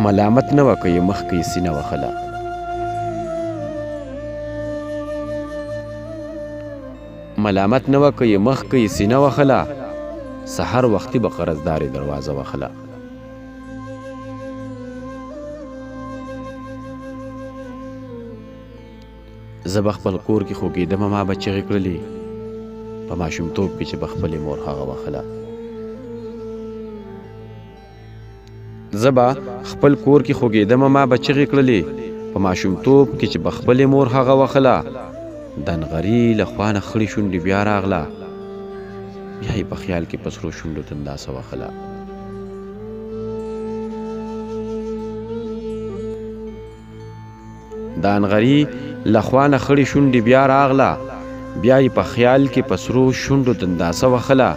ملامت نه وه که یې مخکې سینه وهله. ملامت نه وه که یې مخکې سینه وهله، سحر وختي به قرضدارې دروازه وهله. زه به خپل کور کې خوږېدمه ما به چغې کړلې، په ماشومتوب کې چې به خپلې مور هغه وهله. زه به خپل کور کې خوږېدمه ما به چغې کړلې، په ماشومتوب کې چې به خپلې مور هغه وهله. د نغري له خوا نه خړې شونډې بیا راغله، بیا یې په خیال کې په سرو شونډو تنداسه وهله. د نغري له خوا نه خړې شونډې بیا راغله، بیا یې په خیال کې په سرو شونډو تنداسه وهله.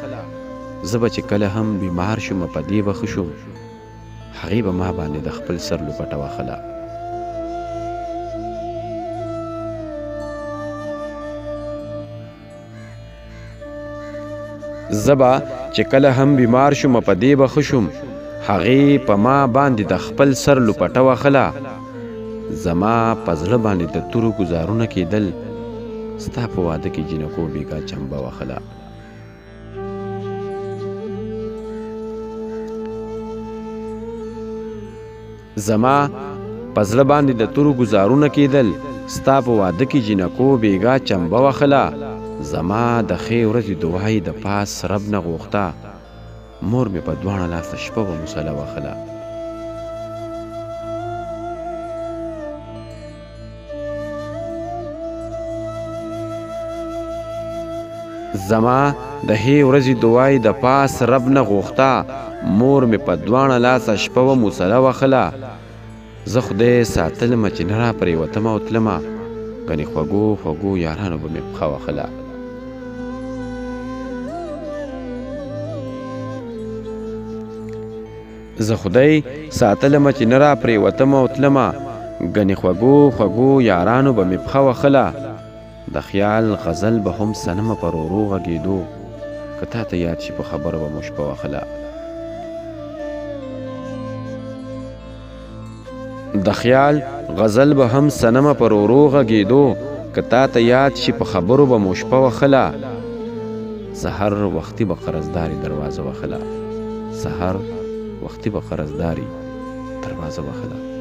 زه به چې کله هم بیمار شوم په دې به ښه شوم، هغې به ما باندې د خپل سر لوپټه وهله. زه به چې کله هم بیمار شوم په دې به ښه شوم، هغې په ما باندې د خپل سر لوپټه وهله. زما په زړه باندې د تورو ګزارونه کېدل، ستا په واده کې جنکو بیګا چمبه وهله. زما په زړه باندې د تورو ګزارونه کېدل، ستا په واده کې جنکو بیګا چمبه وهله. زما د ښې ورځې دعایې د پاس رب نه غوښته، مور مې په دواړه لاسه شپه به مسله وهله. زما د ښې ورځې دعایې د پاس رب نه غوښته، مور مې په دواړه لاسه شپه و مسله وهله. زه خدای ساتلمه چې نه را پرېوتمه او تلمه، ګنې خوږو خوږو یارانو به مې پښه وهله. زه خدای ساتلمه چې نه را پرېوتمه او تلمه، ګنې خوږو خوږو یارانو به مې پښه وهله. د خیال غزل به هم صنمه په رورو غږېدو، که تا ته یاد شي په خبرو به مو شپه وهله. د خیال غزل به هم صنمه په رورو غږېدو، که تا ته یاد شي په خبرو به مو شپه وهله. سحر وختي به قرضدارې دروازه وهله، سحر وختي به قرضدارې دروازه وهله.